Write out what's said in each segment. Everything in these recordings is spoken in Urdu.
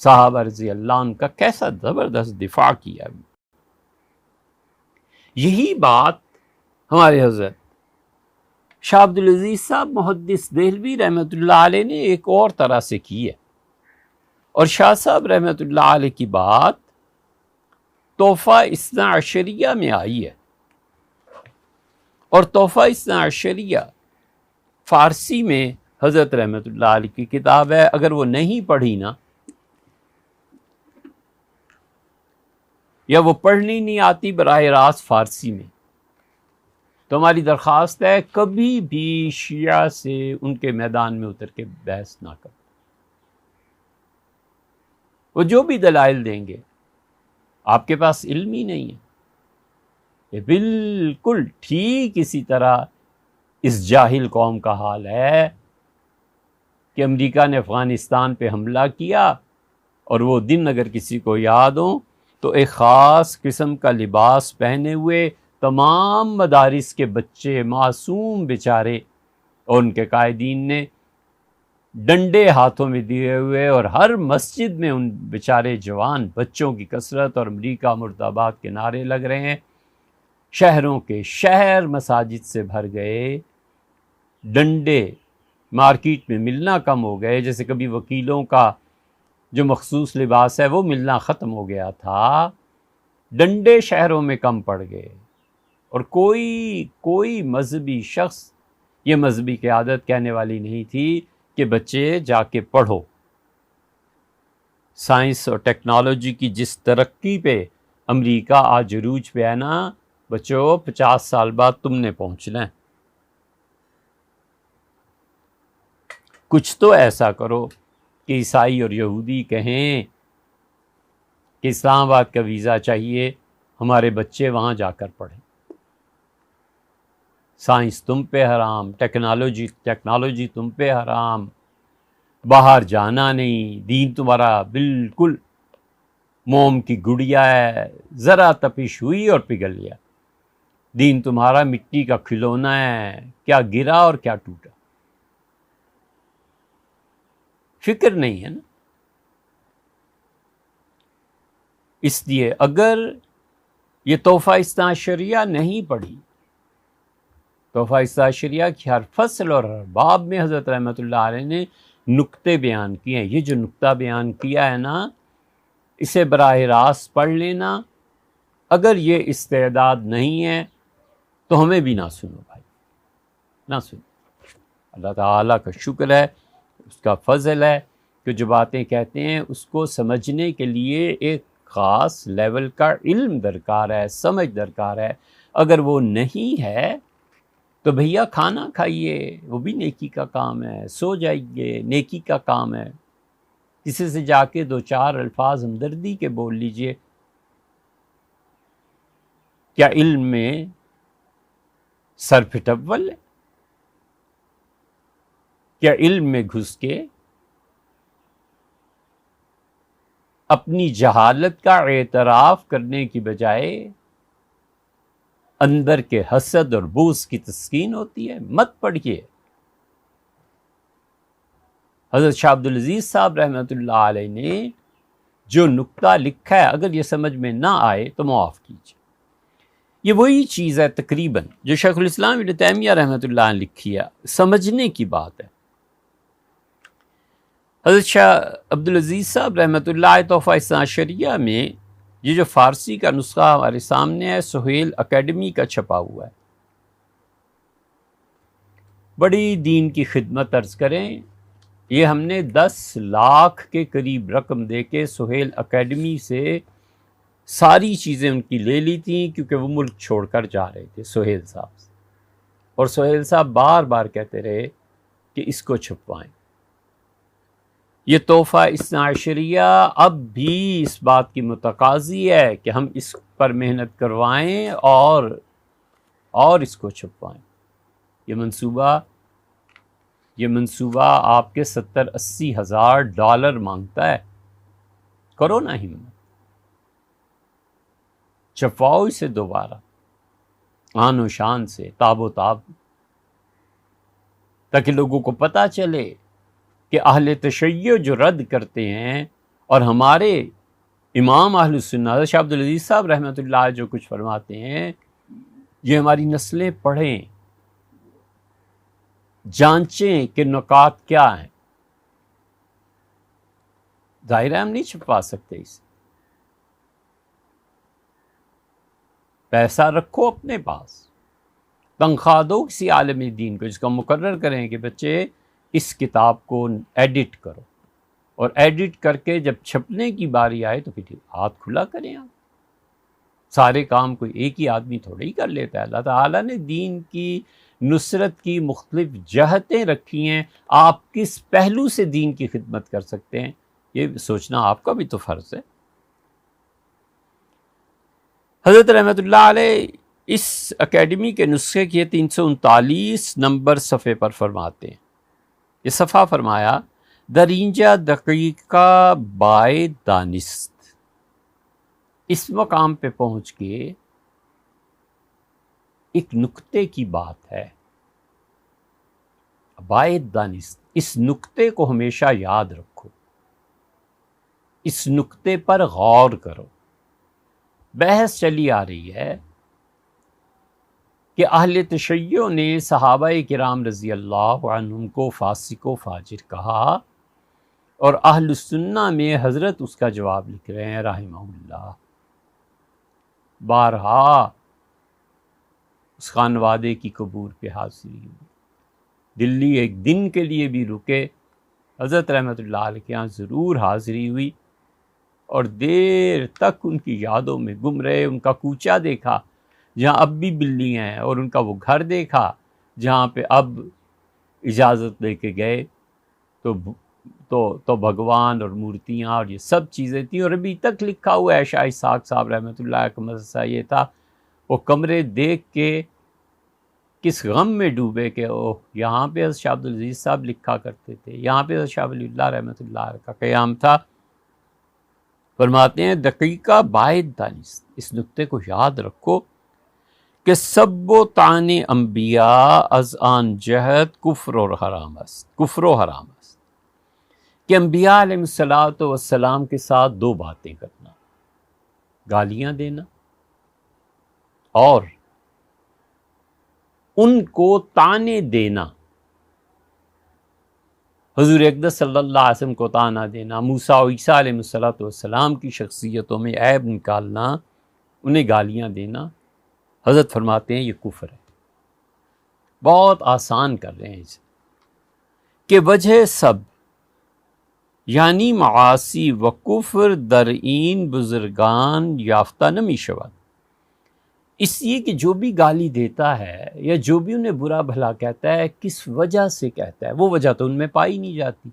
صحابہ رضی اللہ عنہ کا کیسا زبردست دفاع کیا. یہی بات ہمارے حضرت شاہ عبد العزیز صاحب محدث دہلوی رحمۃ اللہ علیہ نے ایک اور طرح سے کی ہے. اور شاہ صاحب رحمۃ اللہ علیہ کی بات تحفہ اثنا عشریہ میں آئی ہے. اور تحفہ اثنا عشریہ فارسی میں حضرت رحمۃ اللہ علیہ کی کتاب ہے. اگر وہ نہیں پڑھی نا، یا وہ پڑھنی نہیں آتی براہ راست فارسی میں، تو ہماری درخواست ہے کبھی بھی شیعہ سے ان کے میدان میں اتر کے بحث نہ کرو. وہ جو بھی دلائل دیں گے، آپ کے پاس علم ہی نہیں ہے. یہ بالکل ٹھیک اسی طرح اس جاہل قوم کا حال ہے کہ امریکہ نے افغانستان پہ حملہ کیا، اور وہ دن اگر کسی کو یاد ہو تو ایک خاص قسم کا لباس پہنے ہوئے تمام مدارس کے بچے معصوم بیچارے اور ان کے قائدین نے ڈنڈے ہاتھوں میں دیے ہوئے، اور ہر مسجد میں ان بیچارے جوان بچوں کی کثرت اور امریکہ مرد آباد کے نعرے لگ رہے ہیں. شہروں کے شہر مساجد سے بھر گئے. ڈنڈے مارکیٹ میں ملنا کم ہو گئے. جیسے کبھی وکیلوں کا جو مخصوص لباس ہے وہ ملنا ختم ہو گیا تھا، ڈنڈے شہروں میں کم پڑ گئے. اور کوئی مذہبی شخص یہ مذہبی قیادت کہنے والی نہیں تھی کہ بچے جا کے پڑھو. سائنس اور ٹیکنالوجی کی جس ترقی پہ امریکہ آج عروج پہ ہے نا، بچوں 50 سال بعد تم نے پہنچنا ہے. کچھ تو ایسا کرو کہ عیسائی اور یہودی کہیں کہ اسلام آباد کا ویزا چاہیے، ہمارے بچے وہاں جا کر پڑھیں. سائنس تم پہ حرام، ٹیکنالوجی تم پہ حرام، باہر جانا نہیں، دین تمہارا بالکل موم کی گڑیا ہے، ذرا تپش ہوئی اور پگھل گیا. دین تمہارا مٹی کا کھلونا ہے، کیا گرا اور کیا ٹوٹا. فکر نہیں ہے نا. اس لیے اگر یہ تحفہ اثنا عشریہ نہیں پڑھی، تحفہ اثنا عشریہ کی ہر فصل اور ہر باب میں حضرت رحمۃ اللہ علیہ نے نکتے بیان کیے ہیں. یہ جو نکتہ بیان کیا ہے نا، اسے براہ راست پڑھ لینا. اگر یہ استعداد نہیں ہے تو ہمیں بھی نہ سنو بھائی، نہ سنو. اللہ تعالیٰ کا شکر ہے، اس کا فضل ہے کہ جو باتیں کہتے ہیں اس کو سمجھنے کے لیے ایک خاص لیول کا علم درکار ہے، سمجھ درکار ہے. اگر وہ نہیں ہے تو بھیا کھانا کھائیے، وہ بھی نیکی کا کام ہے. سو جائیے، نیکی کا کام ہے. کسی سے جا کے 2-4 الفاظ ہمدردی کے بول لیجئے. کیا علم میں سر پھٹول ہے؟ کیا علم میں گھس کے اپنی جہالت کا اعتراف کرنے کی بجائے اندر کے حسد اور بغض کی تسکین ہوتی ہے؟ مت پڑھیے. حضرت شاہ عبد العزیز صاحب رحمۃ اللہ علیہ نے جو نکتہ لکھا ہے، اگر یہ سمجھ میں نہ آئے تو معاف کیجیے. یہ وہی چیز ہے تقریباً جو شیخ الاسلام ابن تیمیہ رحمۃ اللہ علیہ نے لکھی ہے. سمجھنے کی بات ہے. حضرت شاہ عبد العزیز صاحب رحمۃ اللہ علیہ تحفہ اثنا عشریہ میں یہ جو فارسی کا نسخہ ہمارے سامنے ہے، سہیل اکیڈمی کا چھپا ہوا ہے. بڑی دین کی خدمت عرض کریں، یہ ہم نے 10 لاکھ کے قریب رقم دے کے سہیل اکیڈمی سے ساری چیزیں ان کی لے لی تھیں، کیونکہ وہ ملک چھوڑ کر جا رہے تھے سہیل صاحب سے. اور سہیل صاحب بار بار کہتے رہے کہ اس کو چھپوائیں. یہ تحفہ اثنا عشریہ اب بھی اس بات کی متقاضی ہے کہ ہم اس پر محنت کروائیں اور اس کو چھپوائیں. یہ منصوبہ آپ کے 70-80 ہزار ڈالر مانگتا ہے. کرو نا ہمت، چھپواؤ اسے دوبارہ آن و شان سے، تاب و تاب، تاکہ لوگوں کو پتہ چلے کہ اہل تشیع جو رد کرتے ہیں اور ہمارے امام اہل السنہ حضرت شاہ عبدالعزیز صاحب رحمۃ اللہ جو کچھ فرماتے ہیں، یہ ہماری نسلیں پڑھیں، جانچیں کہ نکات کیا ہیں. ظاہر ہے ہم نہیں چھپا سکتے اسے. پیسہ رکھو اپنے پاس، تنخواہ دو کسی عالم دین کو، جس کا مقرر کریں کہ بچے اس کتاب کو ایڈٹ کرو، اور ایڈٹ کر کے جب چھپنے کی باری آئے تو پھر ہاتھ کھلا کریں. آپ سارے کام کوئی ایک ہی آدمی تھوڑے ہی کر لیتا ہے. اللہ تعالیٰ نے دین کی نصرت کی مختلف جہتیں رکھی ہیں. آپ کس پہلو سے دین کی خدمت کر سکتے ہیں، یہ سوچنا آپ کا بھی تو فرض ہے. حضرت رحمۃ اللہ علیہ اس اکیڈمی کے نسخے کی 339 نمبر صفحے پر فرماتے ہیں، یہ صفحہ فرمایا: درینجہ دقیقہ بائے دانست. اس مقام پہ پہنچ کے ایک نکتے کی بات ہے، بائے دانست. اس نکتے کو ہمیشہ یاد رکھو، اس نکتے پر غور کرو. بحث چلی آ رہی ہے کہ اہل تشیع نے صحابہ کرام رضی اللہ عنہم کو فاسق و فاجر کہا، اور اہل سنہ میں حضرت اس کا جواب لکھ رہے ہیں رحمہ اللہ. بارہا اس خانوادے کی قبور پہ حاضری ہوئی، دلی ایک دن کے لیے بھی رکے، حضرت رحمۃ اللہ علیہ کے یہاں ضرور حاضری ہوئی، اور دیر تک ان کی یادوں میں گم رہے. ان کا کوچہ دیکھا جہاں اب بھی بلیاں ہیں، اور ان کا وہ گھر دیکھا جہاں پہ اب اجازت لے کے گئے تو بھگوان اور مورتیاں اور یہ سب چیزیں تھیں. اور ابھی تک لکھا ہوا ہے، شاہ اسحاق صاحب رحمۃ اللہ کا مدرسہ یہ تھا، وہ کمرے دیکھ کے کس غم میں ڈوبے کہ اوہ یہاں پہ حضرت شاہ عبدالعزیز صاحب لکھا کرتے تھے، یہاں پہ حضرت شاہ ولی اللہ رحمۃ اللہ کا قیام تھا. فرماتے ہیں دقیقہ باعد دانست، اس نکتے کو یاد رکھو کہ سب و طعن انبیاء از آن جہت کفر و حرام است، کفر و حرام است. کہ انبیاء علیہ الصلوۃ والسلام کے ساتھ دو باتیں کرنا، گالیاں دینا اور ان کو طعنے دینا. حضور اقدس صلی اللہ علیہ وسلم کو طعنہ دینا، موسیٰ و عیسیٰ علیہ السلام کی شخصیتوں میں عیب نکالنا، انہیں گالیاں دینا، حضرت فرماتے ہیں یہ کفر ہے. بہت آسان کر رہے ہیں اسے کہ وجہ سب یعنی معاصی و کفر در این بزرگان یافتہ نمی شود. اس لیے کہ جو بھی گالی دیتا ہے یا جو بھی انہیں برا بھلا کہتا ہے، کس وجہ سے کہتا ہے، وہ وجہ تو ان میں پائی نہیں جاتی.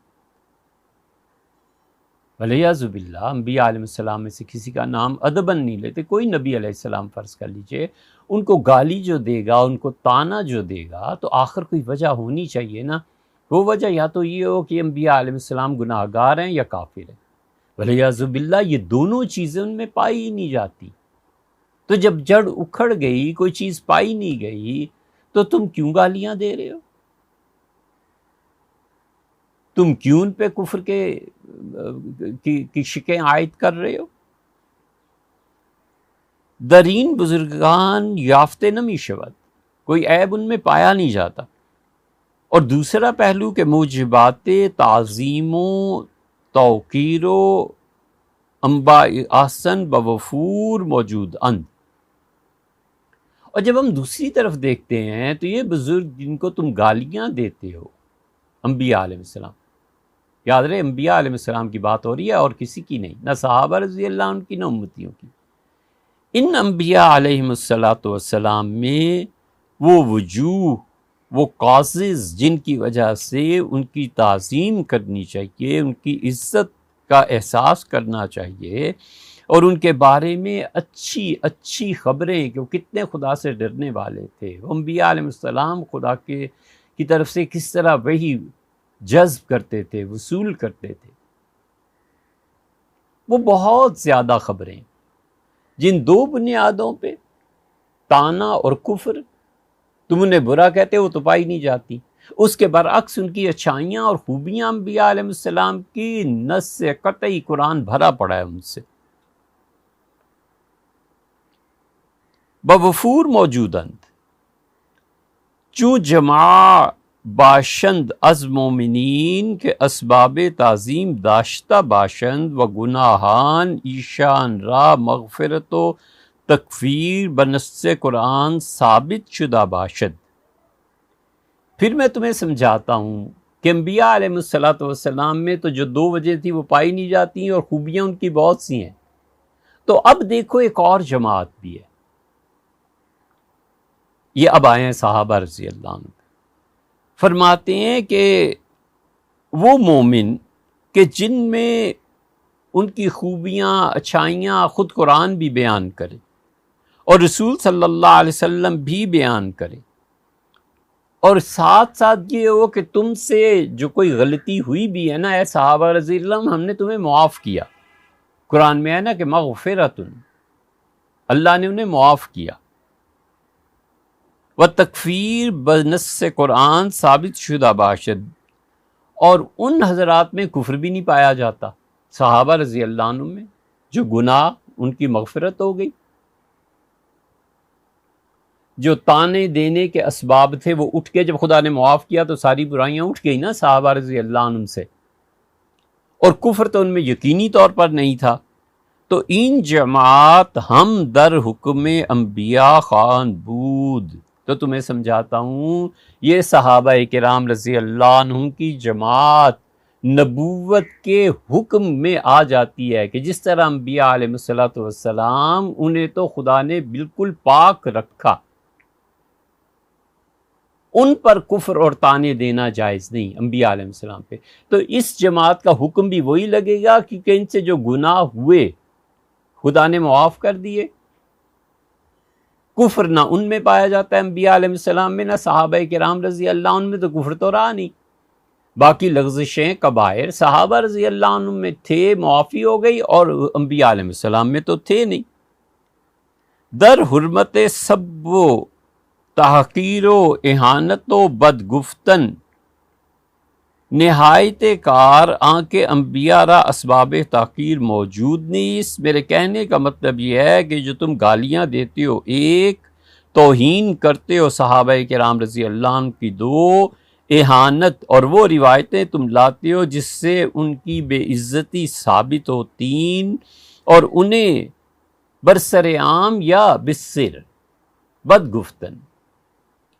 ولیعذ باللہ انبیاء علیہ السلام میں سے کسی کا نام ادباً نہیں لیتے. کوئی نبی علیہ السلام فرض کر لیجئے، ان کو گالی جو دے گا، ان کو طعنہ جو دے گا، تو آخر کوئی وجہ ہونی چاہیے نا. وہ وجہ یا تو یہ ہو کہ انبیاء علیہ السلام گناہ گار ہیں یا کافر ہیں. ولیعذ باللہ یہ دونوں چیزیں ان میں پائی ہی نہیں جاتی. تو جب جڑ اکھڑ گئی، کوئی چیز پائی نہیں گئی، تو تم کیوں گالیاں دے رہے ہو؟ تم کیوں ان پہ کفر کی شکیں عائد کر رہے ہو؟ درین بزرگان یافتے نمی شود، کوئی عیب ان میں پایا نہیں جاتا. اور دوسرا پہلو کہ موجبات تعظیم و توقیر و انباء احسن بوفور موجود اند. اور جب ہم دوسری طرف دیکھتے ہیں تو یہ بزرگ جن کو تم گالیاں دیتے ہو، انبیاء علیہ السلام، یاد رہے انبیاء علیہ السلام کی بات ہو رہی ہے اور کسی کی نہیں، نہ صحابہ رضی اللہ عنہ کی نہ امتیوں کی. ان انبیاء علیہ السلام میں وہ وجوہ، وہ کازز جن کی وجہ سے ان کی تعظیم کرنی چاہیے، ان کی عزت کا احساس کرنا چاہیے، اور ان کے بارے میں اچھی خبریں کہ وہ کتنے خدا سے ڈرنے والے تھے. انبیاء علیہ السلام خدا کی طرف سے کس طرح وحی جذب کرتے تھے، وصول کرتے تھے. وہ بہت زیادہ خبریں جن دو بنیادوں پہ، طعنہ اور کفر، تم انہیں برا کہتے ہو تو پائی نہیں جاتی. اس کے برعکس ان کی اچھائیاں اور خوبیاں انبیاء علیہ السلام کی نص سے قطعی قرآن بھرا پڑا ہے ان سے. بوفور موجودند چوں جماع باشند از مومنین کے اسباب تعظیم داشتہ باشند و گناہان ایشان را مغفرت و تکفیر بنص قرآن ثابت شدہ باشد. پھر میں تمہیں سمجھاتا ہوں کہ انبیاء علیہ السلام میں تو جو 2 وجہ تھی وہ پائی نہیں جاتی ہیں اور خوبیاں ان کی بہت سی ہیں. تو اب دیکھو ایک اور جماعت بھی ہے. یہ اب آئے ہیں صحابہ رضی اللہ عنہ. فرماتے ہیں کہ وہ مومن کہ جن میں ان کی خوبیاں اچھائیاں خود قرآن بھی بیان کرے اور رسول صلی اللہ علیہ وسلم بھی بیان کرے، اور ساتھ ساتھ یہ ہو کہ تم سے جو کوئی غلطی ہوئی بھی ہے نا، اے صحابہ رضی اللہ عنہ، ہم نے تمہیں معاف کیا. قرآن میں ہے نا کہ مغفرت، اللہ نے انہیں معاف کیا. و تکفیر بنص قرآن ثابت شدہ باشد، اور ان حضرات میں کفر بھی نہیں پایا جاتا صحابہ رضی اللہ عنہ میں، جو گناہ ان کی مغفرت ہو گئی. جو تانے دینے کے اسباب تھے وہ اٹھ کے، جب خدا نے معاف کیا تو ساری برائیاں اٹھ گئی نا صحابہ رضی اللہ عنہ سے، اور کفر تو ان میں یقینی طور پر نہیں تھا. تو ان جماعت ہم در حکم انبیاء خان بود. تو تمہیں سمجھاتا ہوں یہ صحابہ کرام رضی اللہ عنہ کی جماعت نبوت کے حکم میں آ جاتی ہے کہ جس طرح انبیاء علیہ السلام انہیں تو خدا نے بالکل پاک رکھا، ان پر کفر اور تانے دینا جائز نہیں انبیاء علیہ السلام پہ. تو اس جماعت کا حکم بھی وہی لگے گا کیونکہ ان سے جو گناہ ہوئے خدا نے معاف کر دیے. کفر نہ ان میں پایا جاتا ہے انبیاء علیہ السلام میں، نہ صحابہ کرام رضی اللہ عنہ میں، تو کفر تو رہا نہیں. باقی کبائر صحابہ رضی اللہ عنہ میں تھے، معافی ہو گئی، اور انبیاء علیہ السلام میں تو تھے نہیں. در حرمت سب و تحقیر و اہانت و بدگفتن نہایت کار آنکہ انبیاء را اسباب تحقیر موجود نہیں. میرے کہنے کا مطلب یہ ہے کہ جو تم گالیاں دیتے ہو، ایک توہین کرتے ہو صحابہ کرام رضی اللہ عنہ کی، 2 اہانت اور وہ روایتیں تم لاتے ہو جس سے ان کی بے عزتی ثابت ہو، 3 اور انہیں برسر عام یا بسر بدگفتن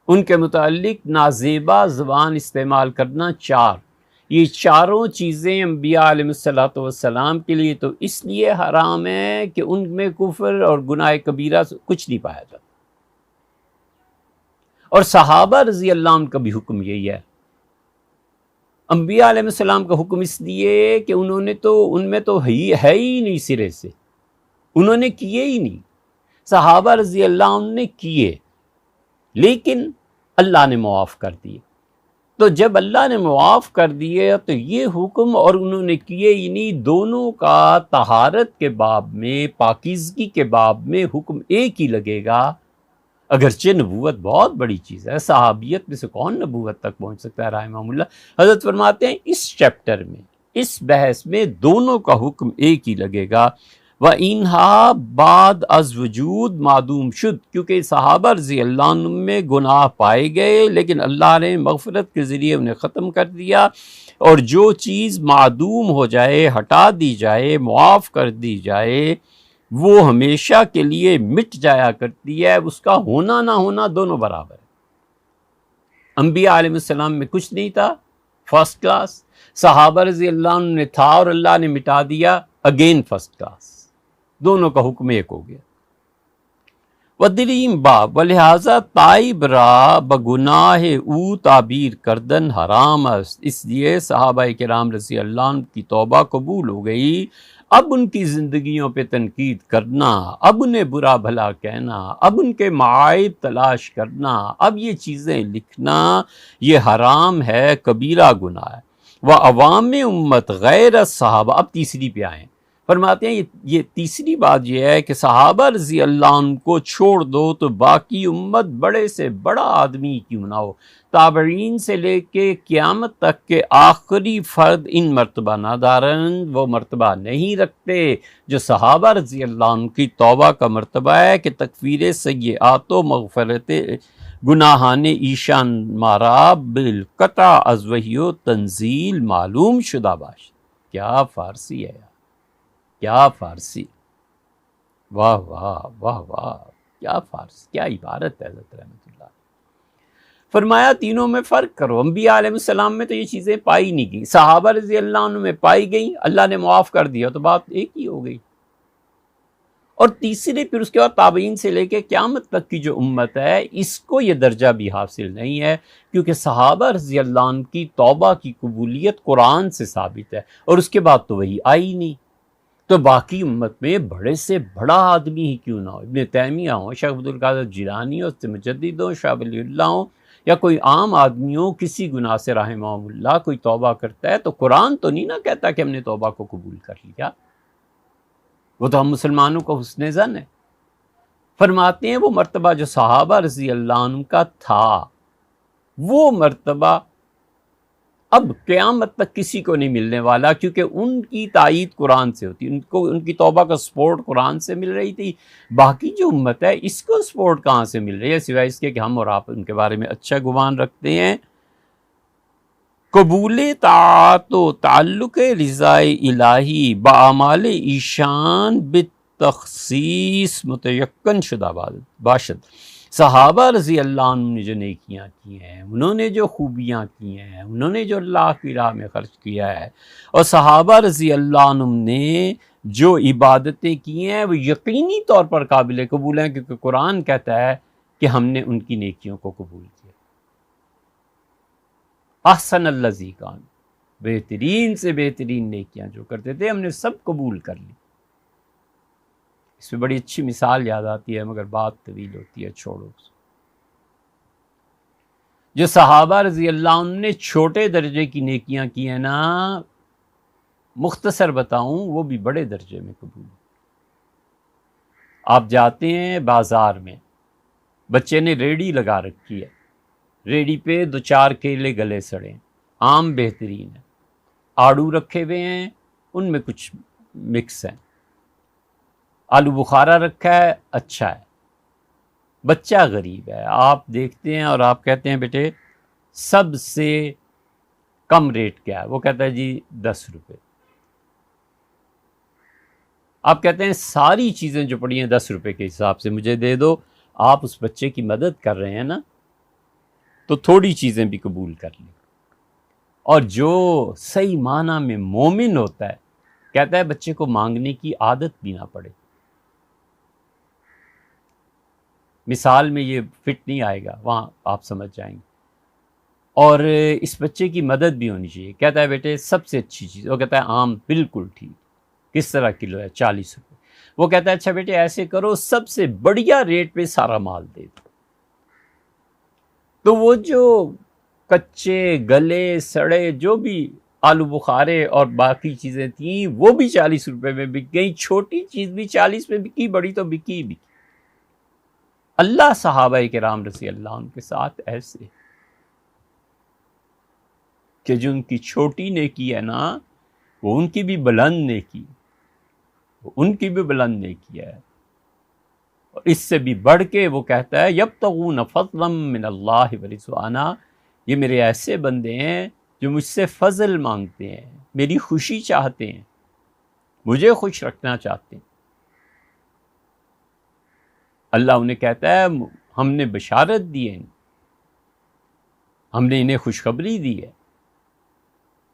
ان کے متعلق نازیبا زبان استعمال کرنا، 4. یہ چاروں چیزیں انبیاء علیہ السلام کے لیے تو اس لیے حرام ہے کہ ان میں کفر اور گناہ کبیرہ کچھ نہیں پایا جاتا. اور صحابہ رضی اللہ عنہ کا بھی حکم یہی ہے. انبیاء علیہ السلام کا حکم اس لیے کہ انہوں نے تو ان میں تو ہے ہی نہیں سرے سے، انہوں نے کیے ہی نہیں. صحابہ رضی اللہ عنہ نے کیے لیکن اللہ نے معاف کر دیے. تو جب اللہ نے معاف کر دیے تو یہ حکم اور انہوں نے کیے ہی نہیں، دونوں کا طہارت کے باب میں، پاکیزگی کے باب میں حکم ایک ہی لگے گا. اگرچہ نبوت بہت بڑی چیز ہے، صحابیت میں سے کون نبوت تک پہنچ سکتا ہے رحمہ اللہ. حضرت فرماتے ہیں اس چیپٹر میں، اس بحث میں دونوں کا حکم ایک ہی لگے گا. وَإِنْهَا بعد از وجود معدوم شد، کیونکہ صحابہ رضی اللہ عنہ میں گناہ پائے گئے لیکن اللہ نے مغفرت کے ذریعے انہیں ختم کر دیا. اور جو چیز معدوم ہو جائے، ہٹا دی جائے، معاف کر دی جائے، وہ ہمیشہ کے لیے مٹ جایا کرتی ہے. اس کا ہونا نہ ہونا دونوں برابر ہے. انبیاء علیہ السلام میں کچھ نہیں تھا، فرسٹ کلاس. صحابہ رضی اللہ عنہ نے تھا اور اللہ نے مٹا دیا، اگین فرسٹ کلاس. دونوں کا حکم ایک ہو گیا. ودریم باب ولہذا تائب را بگناہ او تعبیر کردن حرام است. اس لیے صحابہ کرام رضی اللہ عنہ کی توبہ قبول ہو گئی. اب ان کی زندگیوں پہ تنقید کرنا، اب انہیں برا بھلا کہنا، اب ان کے معائب تلاش کرنا، اب یہ چیزیں لکھنا، یہ حرام ہے، کبیرہ گناہ ہے. وہ عوام امت غیر صحابہ. اب تیسری پہ آئیں. فرماتے ہیں یہ تیسری بات یہ ہے کہ صحابہ رضی اللہ عنہ کو چھوڑ دو تو باقی امت بڑے سے بڑا آدمی کیوں نہ ہو، تابعین سے لے کے قیامت تک کے آخری فرد ان مرتبہ نادارن وہ مرتبہ نہیں رکھتے جو صحابہ رضی اللہ عنہ کی توبہ کا مرتبہ ہے کہ تکفیر سیئات و مغفرت گناہان ایشان مارا بالقطع از وحی و تنزیل معلوم شدہ باش۔ کیا فارسی ہے، کیا فارسی، واہ واہ واہ واہ، کیا فارسی، کیا عبارت ہے حضرت رحمۃ اللہ۔ فرمایا تینوں میں فرق کرو، انبیاء علیہ السلام میں تو یہ چیزیں پائی نہیں گئی، صحابہ رضی اللہ عنہ میں پائی گئی، اللہ نے معاف کر دیا تو بات ایک ہی ہو گئی۔ اور تیسرے پھر اس کے بعد تابعین سے لے کے قیامت تک کی جو امت ہے اس کو یہ درجہ بھی حاصل نہیں ہے، کیونکہ صحابہ رضی اللہ عنہ کی توبہ کی قبولیت قرآن سے ثابت ہے، اور اس کے بعد تو وہی آئی نہیں، تو باقی امت میں بڑے سے بڑا آدمی ہی کیوں نہ ہو، ابن تیمیہ ہوں، شیخ عبد القادر جیلانی ہو، مجدد ہوں، شاہ ولی اللہ ہوں، یا کوئی عام آدمی ہو کسی گناہ سے رحمہ اللہ کوئی توبہ کرتا ہے تو قرآن تو نہیں نہ کہتا کہ ہم نے توبہ کو قبول کر لیا، وہ تو ہم مسلمانوں کو حسن ظن ہے۔ فرماتے ہیں وہ مرتبہ جو صحابہ رضی اللہ عنہ کا تھا وہ مرتبہ اب قیامت تک کسی کو نہیں ملنے والا، کیونکہ ان کی تائید قرآن سے ہوتی، ان کو ان کی توبہ کا سپورٹ قرآن سے مل رہی تھی، باقی جو امت ہے اس کو سپورٹ کہاں سے مل رہی ہے سوائے اس کے کہ ہم اور آپ ان کے بارے میں اچھا گمان رکھتے ہیں۔ قبول طاعت و تعلق رضا الہی باعمال ایشان بالتخصیص متیقن شدہ باشد۔ صحابہ رضی اللہ عنہ نے جو نیکیاں کی ہیں، انہوں نے جو خوبیاں کی ہیں، انہوں نے جو اللہ کی راہ میں خرچ کیا ہے، اور صحابہ رضی اللہ عنہ نے جو عبادتیں کی ہیں وہ یقینی طور پر قابل قبول ہیں، کیونکہ قرآن کہتا ہے کہ ہم نے ان کی نیکیوں کو قبول کیا۔ احسن الذی کان، بہترین سے بہترین نیکیاں جو کرتے تھے ہم نے سب قبول کر لی۔ اس میں بڑی اچھی مثال یاد آتی ہے مگر بات طویل ہوتی ہے، چھوڑو۔ جو صحابہ رضی اللہ عنہ نے چھوٹے درجے کی نیکیاں کی ہیں نا، مختصر بتاؤں وہ بھی بڑے درجے میں قبول۔ آپ جاتے ہیں بازار میں، بچے نے ریڑھی لگا رکھی ہے، ریڑھی پہ 2-4 کیلے گلے سڑے، آم بہترین ہے، آڑو رکھے ہوئے ہیں ان میں کچھ مکس ہیں، آلو بخارا رکھا ہے اچھا ہے، بچہ غریب ہے، آپ دیکھتے ہیں اور آپ کہتے ہیں بیٹے سب سے کم ریٹ کیا ہے؟ وہ کہتا ہے جی 10 روپے۔ آپ کہتے ہیں ساری چیزیں جو پڑی ہیں 10 روپے کے حساب سے مجھے دے دو، آپ اس بچے کی مدد کر رہے ہیں نا، تو تھوڑی چیزیں بھی قبول کر لیں۔ اور جو صحیح معنی میں مومن ہوتا ہے کہتا ہے بچے کو مانگنے کی عادت بھی نہ پڑے۔ مثال میں یہ فٹ نہیں آئے گا، وہاں آپ سمجھ جائیں گے۔ اور اس بچے کی مدد بھی ہونی چاہیے، کہتا ہے بیٹے سب سے اچھی چیز، وہ کہتا ہے آم بالکل ٹھیک، کس طرح کلو ہے؟ 40 روپے۔ وہ کہتا ہے اچھا بیٹے ایسے کرو سب سے بڑھیا ریٹ پہ سارا مال دے دو۔ تو وہ جو کچے گلے سڑے جو بھی آلو بخارے اور باقی چیزیں تھیں وہ بھی 40 روپے میں بک گئی، چھوٹی چیز بھی 40 میں بکی، بڑی تو بکی بکی۔ اللہ صحابہ کرام رضی اللہ عنہ کے ساتھ ایسے کہ جو ان کی چھوٹی نیکی ہے نا وہ ان کی بھی بلند نیکی، وہ ان کی بھی بلند نیکی ہے، اور اس سے بھی بڑھ کے وہ کہتا ہے یبتغون فضلا من اللہ ورضوانا، یہ میرے ایسے بندے ہیں جو مجھ سے فضل مانگتے ہیں، میری خوشی چاہتے ہیں، مجھے خوش رکھنا چاہتے ہیں۔ اللہ انہیں کہتا ہے ہم نے بشارت دی ہے، ہم نے انہیں خوشخبری دی ہے۔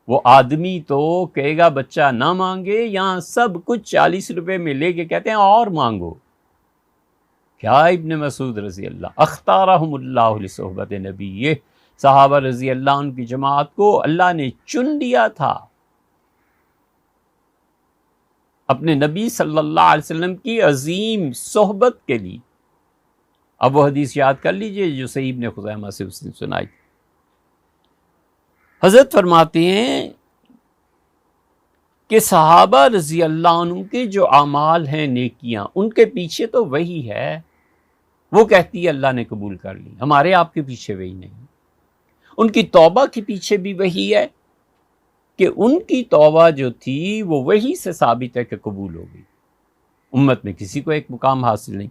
وہ آدمی تو کہے گا بچہ نہ مانگے، یہاں سب کچھ 40 روپے میں لے کے کہتے ہیں اور مانگو۔ کیا ابن مسعود رضی اللہ اختارہم اللہ لصحبت نبی، صحابہ رضی اللہ عنہ کی جماعت کو اللہ نے چن لیا تھا اپنے نبی صلی اللہ علیہ وسلم کی عظیم صحبت کے لیے۔ اب وہ حدیث یاد کر لیجئے جو صحیح ابن خزیمہ سے اس نے سنائی۔ حضرت فرماتے ہیں کہ صحابہ رضی اللہ عنہ کے جو اعمال ہیں، نیکیاں، ان کے پیچھے تو وہی ہے، وہ کہتی ہے اللہ نے قبول کر لی، ہمارے آپ کے پیچھے وہی نہیں۔ ان کی توبہ کے پیچھے بھی وہی ہے کہ ان کی توبہ جو تھی وہ وہی سے ثابت ہے کہ قبول ہو گئی۔ امت میں کسی کو ایک مقام حاصل نہیں۔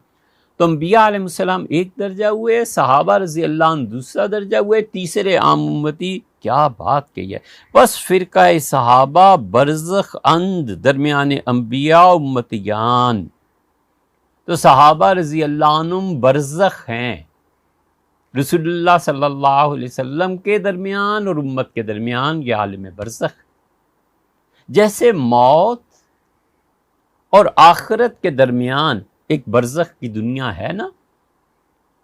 تو انبیاء علیہ السلام ایک درجہ ہوئے، صحابہ رضی اللہ عنہ دوسرا درجہ ہوئے، تیسرے عام امتی۔ کیا بات کہی ہے! بس فرقہ صحابہ برزخ اند درمیان انبیاء و امتیان، تو صحابہ رضی اللہ عنہم برزخ ہیں رسول اللہ صلی اللہ علیہ وسلم کے درمیان اور امت کے درمیان، یہ عالم برزخ۔ جیسے موت اور آخرت کے درمیان ایک برزخ کی دنیا ہے نا،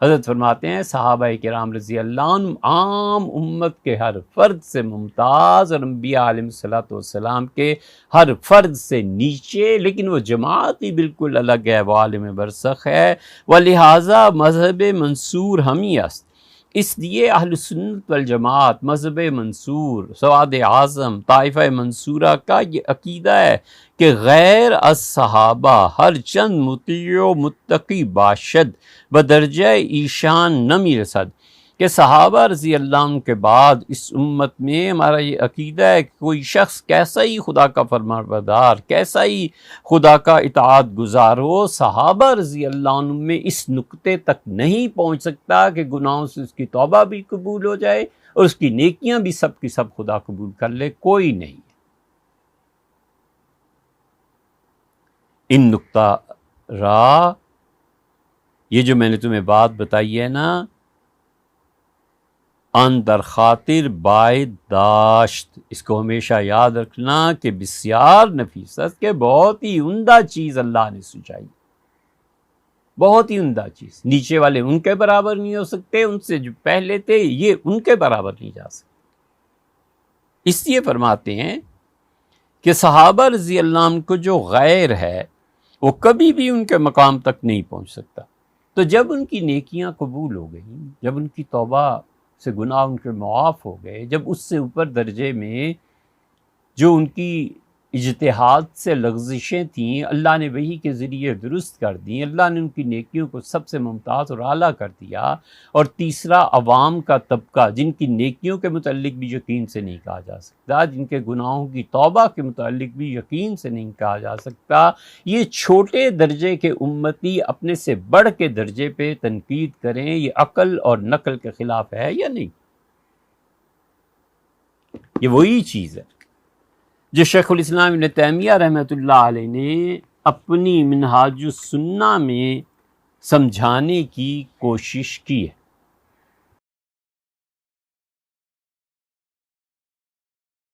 حضرت فرماتے ہیں صحابہ کرام رضی اللہ عنہ عام امت کے ہر فرد سے ممتاز اور انبیاء علیہ الصلوۃ والسلام کے ہر فرد سے نیچے، لیکن وہ جماعت ہی بالکل الگ ہے، وہ عالم برزخ ہے۔ ولہٰذا مذہب منصور ہم ہی است، اس لیے اہل سنت والجماعت مذہب منصور، سواد اعظم، طائفہ منصورہ کا یہ عقیدہ ہے کہ غیر از صحابہ ہر چند مطیع و متقی باشد بدرجہ ایشان نمی رسد، کہ صحابہ رضی اللہ عنہ کے بعد اس امت میں ہمارا یہ عقیدہ ہے کہ کوئی شخص کیسا ہی خدا کا فرمانبردار، کیسا ہی خدا کا اطاعت گزار ہو، صحابہ رضی اللہ عنہ میں اس نقطے تک نہیں پہنچ سکتا کہ گناہوں سے اس کی توبہ بھی قبول ہو جائے اور اس کی نیکیاں بھی سب کی سب خدا قبول کر لے، کوئی نہیں۔ ان نقطہ را، یہ جو میں نے تمہیں بات بتائی ہے نا، ان در خاطر باید داشت، اس کو ہمیشہ یاد رکھنا کہ بسیار نفیست، کہ بہت ہی عمدہ چیز اللہ نے سجائی، بہت ہی عمدہ چیز۔ نیچے والے ان کے برابر نہیں ہو سکتے، ان سے جو پہلے تھے یہ ان کے برابر نہیں جا سکتے۔ اس لیے فرماتے ہیں کہ صحابہ رضی اللہ عنہ کو جو غیر ہے وہ کبھی بھی ان کے مقام تک نہیں پہنچ سکتا۔ تو جب ان کی نیکیاں قبول ہو گئیں، جب ان کی توبہ سے گناہ ان کے معاف ہو گئے، جب اس سے اوپر درجے میں جو ان کی اجتہاد سے لغزشیں تھیں اللہ نے وحی کے ذریعے درست کر دیں، اللہ نے ان کی نیکیوں کو سب سے ممتاز اور اعلیٰ کر دیا۔ اور تیسرا عوام کا طبقہ جن کی نیکیوں کے متعلق بھی یقین سے نہیں کہا جا سکتا، جن کے گناہوں کی توبہ کے متعلق بھی یقین سے نہیں کہا جا سکتا، یہ چھوٹے درجے کے امتی اپنے سے بڑھ کے درجے پہ تنقید کریں، یہ عقل اور نقل کے خلاف ہے یا نہیں؟ یہ وہی چیز ہے جو شیخ الاسلام ابن تیمیہ رحمۃ اللہ علیہ نے اپنی منہاج السنہ میں سمجھانے کی کوشش کی ہے۔